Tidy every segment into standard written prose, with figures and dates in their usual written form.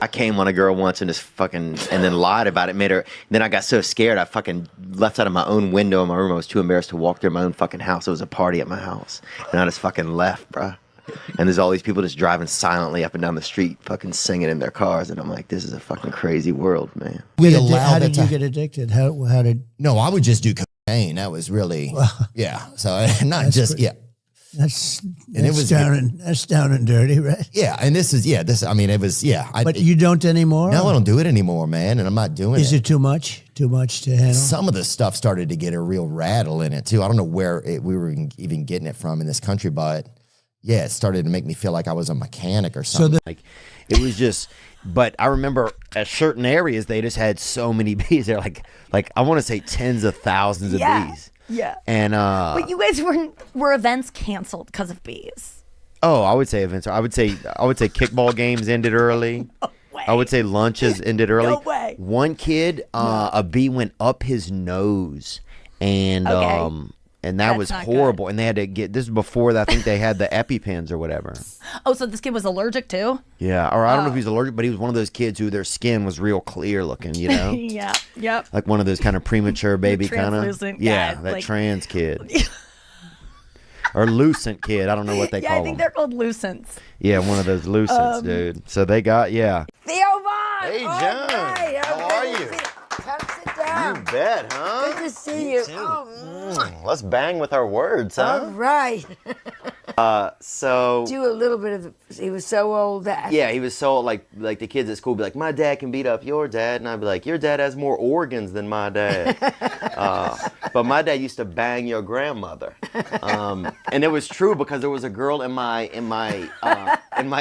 I came on a girl once and just fucking, and then lied about it, made her, then I got so scared I fucking left out of my own window in my room. I was too embarrassed to walk through my own fucking house. It was a party at my house. And I just fucking left, bro. And there's all these people just driving silently up and down the street, fucking singing in their cars. And I'm like, this is a fucking crazy world, man. How did you get addicted? How did? No, I would just do cocaine. That was really, yeah. So not just, yeah. That's down and dirty, right? Yeah, and I mean, it was, yeah. But you don't anymore? No, I don't do it anymore, man, and I'm not doing it. Is it too much? Too much to handle? Some of the stuff started to get a real rattle in it, too. I don't know where we were even getting it from in this country, but yeah, it started to make me feel like I was a mechanic or something. Like, it was just, but I remember at certain areas, they just had so many bees. They're like I want to say tens of thousands of bees. Yeah. And but you guys were events canceled because of bees. Oh, I would say events. I would say kickball games ended early. No way. I would say lunches ended early. No way. One kid, a bee went up his nose, and that That's was not horrible. good. And they had to get this before I think they had the EpiPens or whatever. Oh, so this kid was allergic too? Yeah, or I don't know if he was allergic, but he was one of those kids who their skin was real clear looking, you know? Yeah. Yep. Like one of those kind of premature baby kind of. translucent Yeah, guys, that like- trans kid. Or lucent kid. I don't know what they Yeah, call I think them. they're called lucents. Yeah, one of those lucents, dude. So they got, Theo Vaughn! Hey, All John. right, How good are to you? see Come sit down. You bet, huh? Good to see you. too. Oh, Let's bang with our words, all huh? right. So Do a little bit of. He was so old that. yeah, he was so like the kids at school be like, my dad can beat up your dad, and I'd be like, your dad has more organs than my dad. But my dad used to bang your grandmother, and it was true because there was a girl in my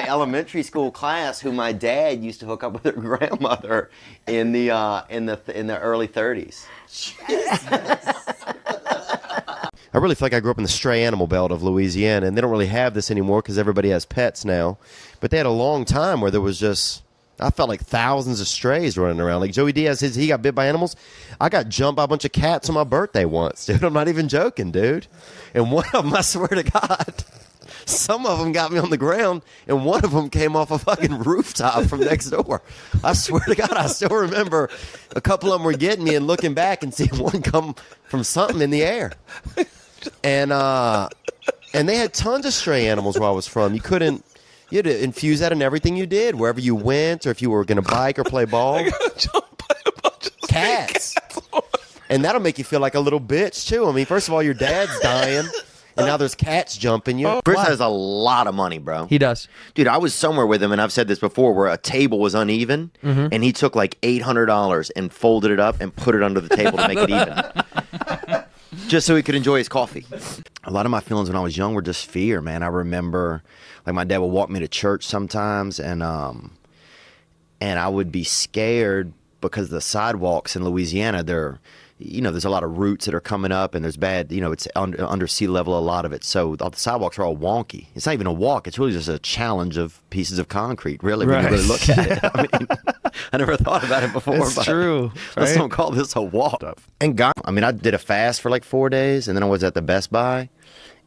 elementary school class who my dad used to hook up with her grandmother in the early 30s. I really feel like I grew up in the stray animal belt of Louisiana, and they don't really have this anymore because everybody has pets now. But they had a long time where there was just, I felt like thousands of strays running around. Like Joey Diaz, he got bit by animals. I got jumped by a bunch of cats on my birthday once, dude. I'm not even joking, dude. And one of them, I swear to God, some of them got me on the ground, and one of them came off a fucking rooftop from next door. I swear to God, I still remember a couple of them were getting me and looking back and seeing one come from something in the air. And they had tons of stray animals where I was from. You had to infuse that in everything you did, wherever you went, or if you were going to bike or play ball. I got jumped by a bunch of Cats. And that'll make you feel like a little bitch, too. I mean, first of all, your dad's dying, and now there's cats jumping you. Chris has a lot of money, bro. He does. Dude, I was somewhere with him, and I've said this before, where a table was uneven, and he took like $800 and folded it up and put it under the table to make it even. Just so he could enjoy his coffee. A lot of my feelings when I was young were just fear, man. I remember, like, my dad would walk me to church sometimes, and I would be scared because the sidewalks in Louisiana, there's a lot of roots that are coming up, and there's bad, it's under sea level, a lot of it. So all the sidewalks are all wonky. It's not even a walk. It's really just a challenge of pieces of concrete, really, when you really look at it. I mean, I never thought about it before. It's true. Let's Right? don't call this a walk. And God, I mean, I did a fast for like 4 days, and then I was at the Best Buy,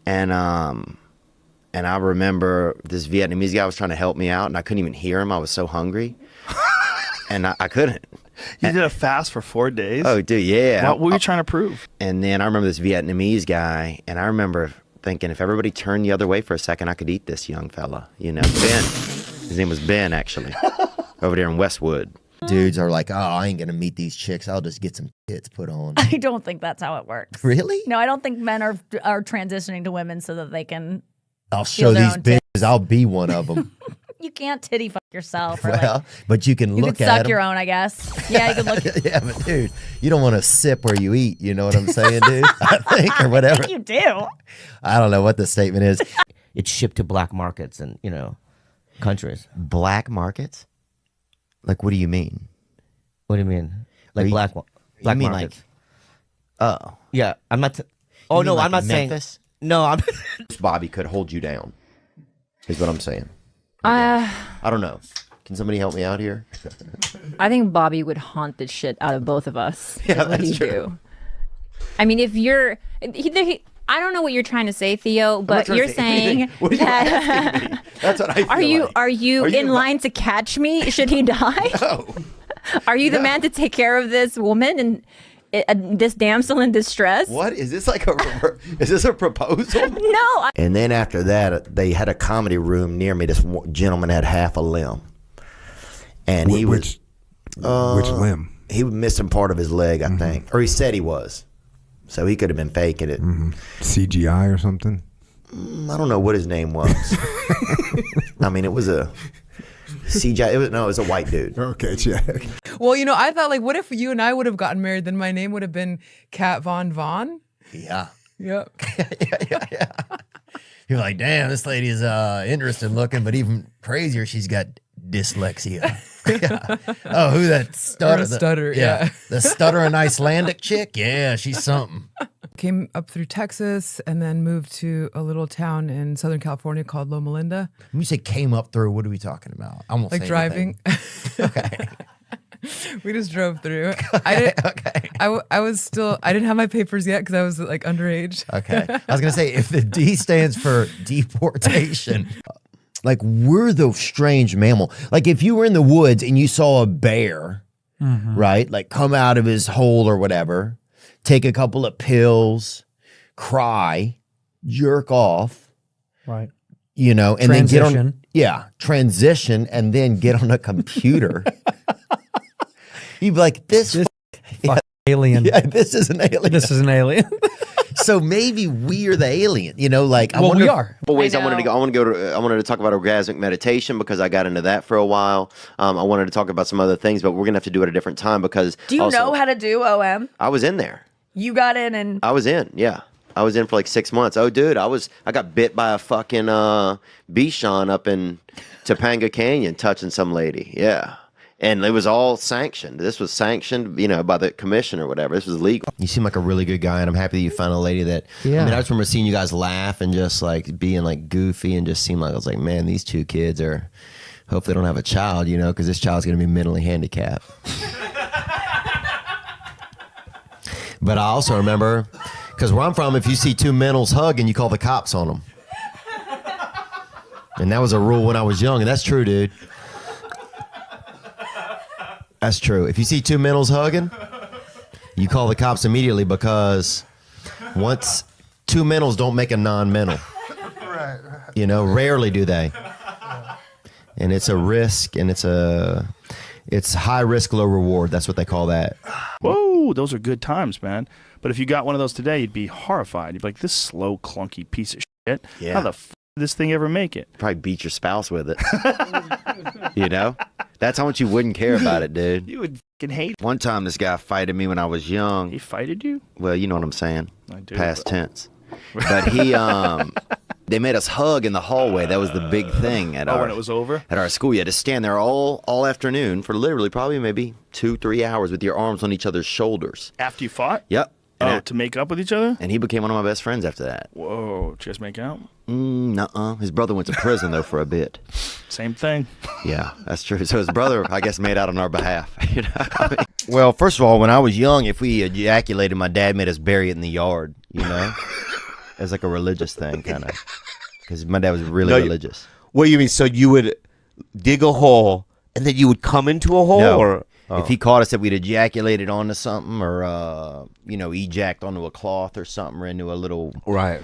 and I remember this Vietnamese guy was trying to help me out, and I couldn't even hear him. I was so hungry, and I couldn't. You did a fast for 4 days? Oh, dude, yeah. What were you trying to prove? And then I remember this Vietnamese guy, and I remember thinking, if everybody turned the other way for a second, I could eat this young fella. Ben. His name was Ben, actually, over there in Westwood. Dudes are like, oh, I ain't going to meet these chicks. I'll just get some tits put on. I don't think that's how it works. Really? No, I don't think men are transitioning to women so that they can. I'll show their these own bitches. I'll be one of them. You can't titty fuck yourself. Or Well, but you can you look could at suck them. your own, I guess. Yeah, you could look. Yeah, but dude, you don't want to sip where you eat. You know what I'm saying, dude? I think, or whatever. You do. I don't know what the statement is. It's shipped to black markets and countries. Black markets? Like, what do you mean? What do you mean? Like you- black You mean markets? Oh. Yeah, I'm not. Oh You no, mean like I'm not Memphis? saying. No, I'm. Bobby could hold you down, is what I'm saying. I don't know. Can somebody help me out here? I think Bobby would haunt the shit out of both of us. Yeah, is what that's he'd true. do. I mean, if you're, I don't know what you're trying to say, Theo, but trying you're to say saying anything. What are you asking that me? That's what I feel like. Are you in line to catch me? Should he die? No. Are you the man to take care of this woman and this damsel in distress? What is this like is this a proposal? No. And then after that, they had a comedy room near me. This gentleman had half a limb, and he which limb? He was missing part of his leg, I think, or he said he was. So he could have been faking it. CGI or something. I don't know what his name was. I mean, it was a CGI. It was a white dude. Okay, check. Well, I thought, like, what if you and I would have gotten married? Then my name would have been Kat Von Vaughn. Yeah. Yep. Yeah. You're like, damn, this lady is interesting looking, but even crazier, she's got dyslexia. Yeah. Oh, who that stutter? Stutter, yeah. The stuttering Icelandic chick? Yeah, she's something. Came up through Texas and then moved to a little town in Southern California called Loma Linda. When you say came up through, what are we talking about? I won't Like say driving. Okay. We just drove through. I didn't have my papers yet because I was like underage. Okay. I was going to say, if the D stands for deportation, like we're the strange mammal. Like if you were in the woods and you saw a bear, right? Like come out of his hole or whatever, take a couple of pills, cry, jerk off. Right. And then Transition. transition and then get on a computer. You'd be like, this Alien. yeah, this is an alien. This is an alien. So maybe we're the alien, like I Well, wonder we if- are. Well, ways I I wanted to go. I wanted to talk about orgasmic meditation because I got into that for a while. I wanted to talk about some other things, but we're gonna have to do it at a different time because. Do you also, know how to do OM? I was in there. You got in and I was in. Yeah, I was in for like 6 months. Oh, dude, I got bit by a fucking Bichon up in Topanga Canyon touching some lady. Yeah. And it was all sanctioned. This was sanctioned, by the commission or whatever. This was legal. You seem like a really good guy, and I'm happy that you found a lady that. Yeah. I mean, I just remember seeing you guys laugh and just like being like goofy and just seemed like I was like, man, these two kids are. Hope they don't have a child, because this child's gonna be mentally handicapped. But I also remember, because where I'm from, if you see two mentals hugging, you call the cops on them. And that was a rule when I was young, and that's true, dude. That's true. If you see two mentals hugging, you call the cops immediately because once two mentals don't make a non-mental. Right. Rarely do they. And it's a risk, and it's high risk, low reward. That's what they call that. Whoa, those are good times, man. But if you got one of those today, you'd be horrified. You'd be like, this slow, clunky piece of shit. Yeah. How the f did this thing ever make it? Probably beat your spouse with it. That's how much you wouldn't care about it, dude. You would fucking hate it. One time, this guy fighted me when I was young. He fighted you? Well, you know what I'm saying. I do. Past tense. But he, they made us hug in the hallway. That was the big thing at when it was over? At our school. You had to stand there all afternoon for literally probably maybe 2-3 hours with your arms on each other's shoulders. After you fought? Yep. To make up with each other? And he became one of my best friends after that. Whoa, did you guys make out? Nuh-uh. His brother went to prison, though, for a bit. Same thing. Yeah, that's true. So his brother, I guess, made out on our behalf. Well, first of all, when I was young, if we ejaculated, my dad made us bury it in the yard, It's like a religious thing, kind of. Because my dad was really religious. What do you mean? So you would dig a hole, and then you would come into a hole? No. Or If he caught us that we'd ejaculated onto something or, ejacked onto a cloth or something or into a little, right.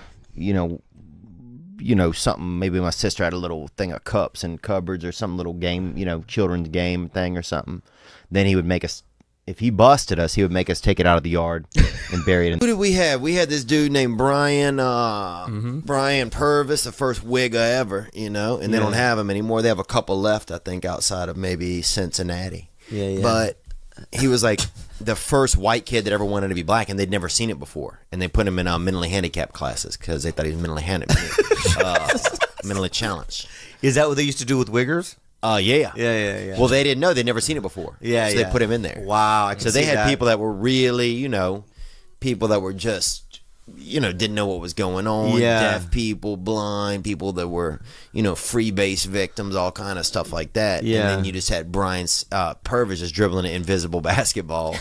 Something. Maybe my sister had a little thing of cups and cupboards or some little game, children's game thing or something. Then he would make us, if he busted us, he would make us take it out of the yard and bury it in. Who did we have? We had this dude named Brian, Brian Purvis, the first Wigga ever, and they don't have him anymore. They have a couple left, I think, outside of maybe Cincinnati. Yeah. But he was like the first white kid that ever wanted to be black, and they'd never seen it before. And they put him in mentally handicapped classes because they thought he was mentally challenged. Is that what they used to do with Wiggers? Yeah. Yeah. Well, they didn't know. They'd never seen it before. Yeah, So they put him in there. Wow. So they had people that were really, people that were just, didn't know what was going on. Yeah. Deaf people, blind people that were, free-base victims, all kind of stuff like that. Yeah. And then you just had Brian's Purvis just dribbling an invisible basketball,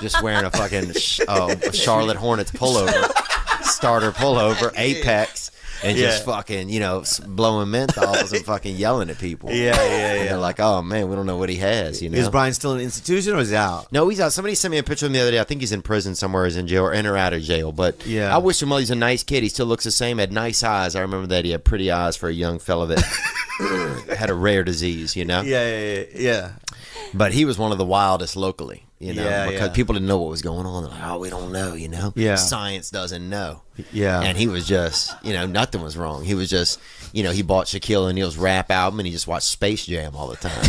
just wearing a fucking Charlotte Hornets pullover, starter pullover, Apex. and just fucking, blowing menthols and fucking yelling at people. Yeah. And they're like, oh man, we don't know what he has. Is Brian still in an institution or is he out? No, he's out. Somebody sent me a picture of him the other day. I think he's in prison somewhere. He's in jail or in or out of jail. But Yeah. I wish him well. He's a nice kid. He still looks the same. Had nice eyes. I remember that he had pretty eyes for a young fella that had a rare disease. Yeah. But he was one of the wildest locally. Yeah, because yeah. people didn't know what was going on. They're like, oh, we don't know. Yeah. Science doesn't know. Yeah. And he was just, nothing was wrong. He was just, he bought Shaquille O'Neal's rap album and he just watched Space Jam all the time.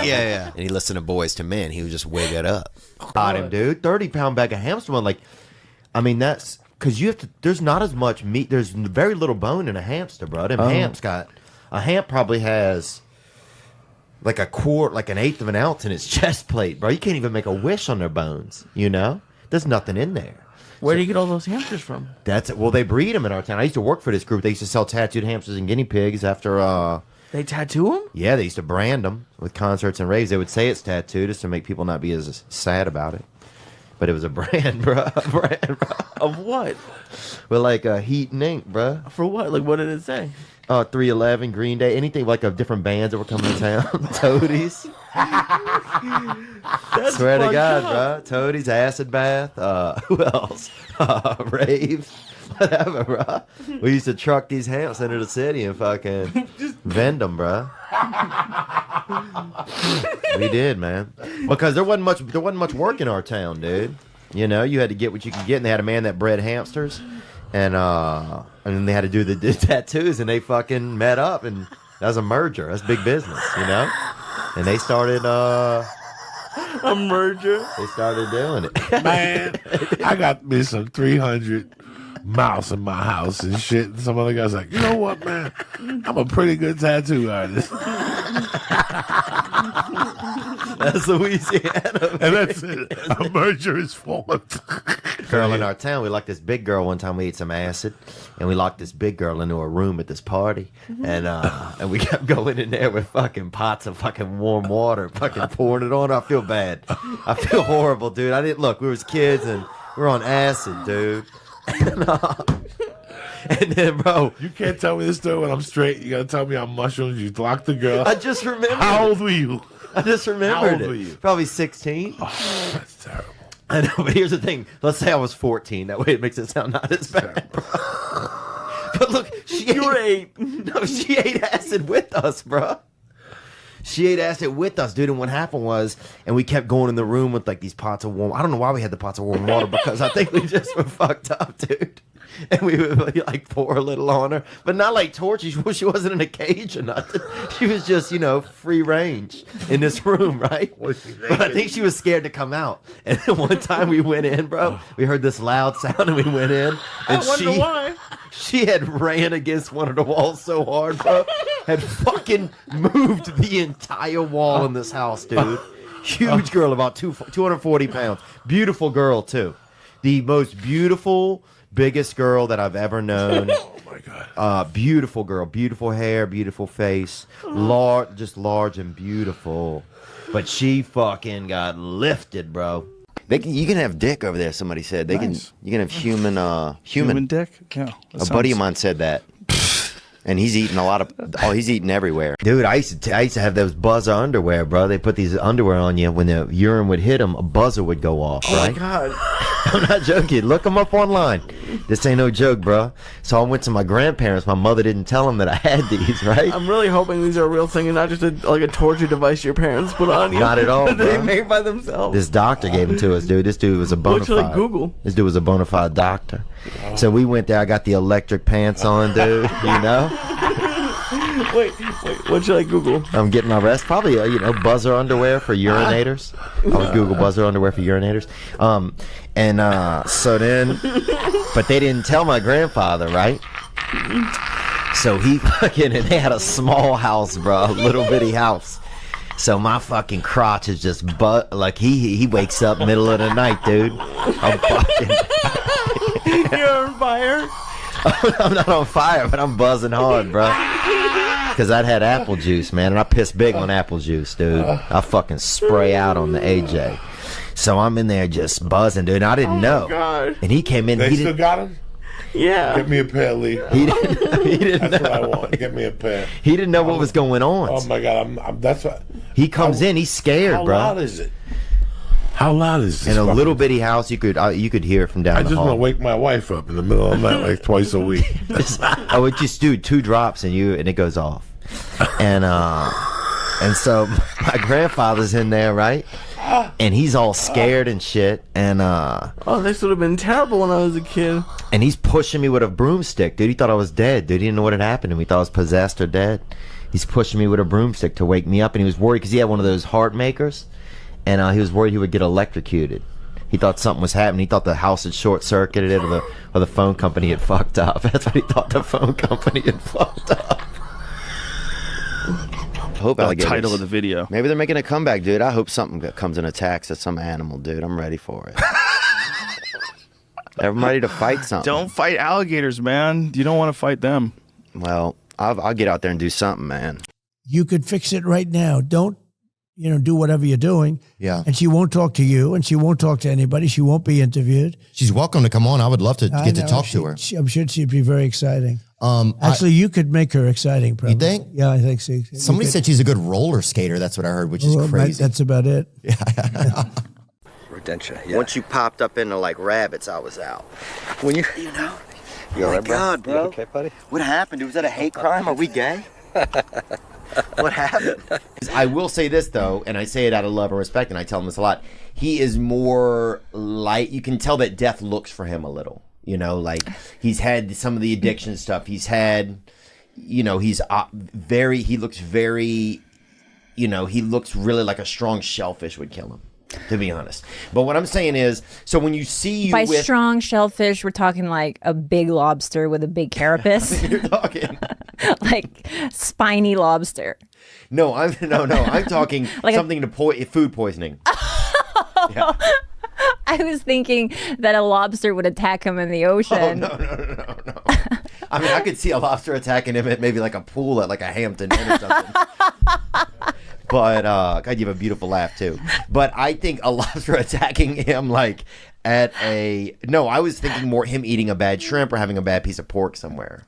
Yeah. And he listened to Boys to Men. He would just wig it up. Got him, dude. 30-pound bag of hamster bone. That's because you have to. There's not as much meat. There's very little bone in a hamster, bro. Them hamps got a hamp probably has like a quart, like an eighth of an ounce in its chest plate, bro. You can't even make a wish on their bones. There's nothing in there. Where do you get all those hamsters from? That's it. Well, they breed them in our town. I used to work for this group. They used to sell tattooed hamsters and guinea pigs after. They tattoo them? Yeah, they used to brand them with concerts and raves. They would say it's tattooed just to make people not be as sad about it. But it was a brand, bro. Of what? With like heat and ink, bro. For what? Like, what did it say? 311, Green Day, anything like of different bands that were coming to town. Toadies. Swear to God, bro. Toadies, Acid Bath. Who else? Raves. Whatever, bro. We used to truck these hamps into the city and fucking vend them, bro. We did, man. Because there wasn't much work in our town, dude. You had to get what you could get, and they had a man that bred hamsters. And then they had to do the tattoos, and they fucking met up, and that was a merger. That's big business, And they started A merger? They started doing it. Man, I got me some 300 mouse in my house and shit. And some other guy's like, you know what, man? I'm a pretty good tattoo artist. That's Louisiana. And that's it. A merger is formed. Girl in our town, we locked this big girl one time. We ate some acid, and we locked this big girl into a room at this party, and we kept going in there with fucking pots of fucking warm water, fucking pouring it on her. I feel bad. I feel horrible, dude. I didn't look. We was kids, and we were on acid, dude. And then, bro, You can't tell me this story when I'm straight. You gotta tell me on mushrooms. You locked the girl. I just remembered. How old were you? I just remembered How old it. were you? Probably 16. Oh, that's terrible. I know, but here's the thing. Let's say I was 14. That way it makes it sound not as bad, bro. But look, she ate acid with us, bro. She ate acid with us, dude. And what happened was, and we kept going in the room with like these pots of warm. I don't know why we had the pots of warm water because I think we just were fucked up, dude. And we would like pour a little on her, but not like torture. She wasn't in a cage or nothing. She was just, free range in this room, right? But I think she was scared to come out. And then one time we went in, bro. We heard this loud sound, and we went in. And I wonder why. She had ran against one of the walls so hard, bro. Had fucking moved the entire wall in this house, dude. Huge girl, about 240 pounds. Beautiful girl, too. The most beautiful, biggest girl that I've ever known. Oh, my God. Beautiful girl. Beautiful hair, beautiful face. Large and beautiful. But she fucking got lifted, bro. You can have dick over there, somebody said. You can have human dick? Yeah. A buddy of mine said that. And he's eating he's eating everywhere. Dude, I used to have those buzzer underwear, bro. They put these underwear on you. When the urine would hit them, a buzzer would go off, Oh, right? my God. I'm not joking. Look them up online. This ain't no joke, bro. So I went to my grandparents. My mother didn't tell them that I had these, right? I'm really hoping these are a real thing and not just a torture device your parents put on you. Not at all, That they bro. made by themselves. This doctor gave them to us, dude. This dude was a bona What should I fide. Google? This dude was a bona fide doctor. So we went there. I got the electric pants on, dude. Wait, what should I Google? I'm getting my rest. Probably, buzzer underwear for urinators. I would Google buzzer underwear for urinators. So then, but they didn't tell my grandfather, right? So he fucking, and they had a small house, bro, a little bitty house. So my fucking crotch is just like he wakes up middle of the night, dude. I'm fucking. You're on fire? I'm not on fire, but I'm buzzing hard, bro. Because I'd had apple juice, man, and I piss big on apple juice, dude. I fucking spray out on the AJ. So I'm in there just buzzing, dude. And I didn't know. God. And he came in. They he still didn't, got him? Yeah. Get me a pair, Lee. He didn't That's know. what I want. Get me a pair. He didn't know what was going on. Oh my God! That's what. He comes in, he's scared, How bro. loud is it? How loud is this? In a fucking- little bitty house, you could hear from down I the just hall. want to wake my wife up in the middle of the night, like twice a week. I would just do 2 drops and it goes off. And so my grandfather's in there, right? And he's all scared and shit. And Oh, this would have been terrible when I was a kid. and he's pushing me with a broomstick, dude. He thought I was dead, dude. He didn't know what had happened to me. He thought I was possessed or dead. He's pushing me with a broomstick to wake me up, and he was worried because he had one of those heart makers, and he was worried he would get electrocuted. He thought something was happening. He thought the house had short circuited it, or the phone company had fucked up. That's what he thought. The phone company had fucked up. I hope The alligators. title of the video. Maybe they're making a comeback, dude. I hope something comes and attacks at some animal, dude. I'm ready for it. I'm ready to fight something. Don't fight alligators, man. You don't want to fight them. Well, I'll get out there and do something, man. You could fix it right now. Don't, do whatever you're doing. Yeah. And she won't talk to you, and she won't talk to anybody. She won't be interviewed. She's welcome to come on. I would love to I get to know. talk to her. I'm sure she'd be very exciting. Actually, you could make her exciting, probably. You think? Yeah, I think so. Somebody said she's a good roller skater. That's what I heard, which is crazy. That's about it. Rodentia, yeah. Once you popped up into like rabbits, I was out. When you know. Oh my God, bro. Okay, buddy. What happened? Was that a hate crime? Are we gay? What happened? I will say this though, and I say it out of love and respect, and I tell him this a lot. He is more light. You can tell that death looks for him a little. Like he's had some of the addiction stuff. He's had, he's very. He looks very. He looks really like a strong shellfish would kill him. To be honest, but what I'm saying is, so when you see you By with strong shellfish, we're talking like a big lobster with a big carapace. you're talking. Like spiny lobster. No, I'm talking Like something to food poisoning. Yeah. I was thinking that a lobster would attack him in the ocean. Oh, no. I mean, I could see a lobster attacking him at maybe like a pool at like a Hampton Inn or something. But God, you have a beautiful laugh too. But I think a lobster attacking him like at I was thinking more him eating a bad shrimp or having a bad piece of pork somewhere.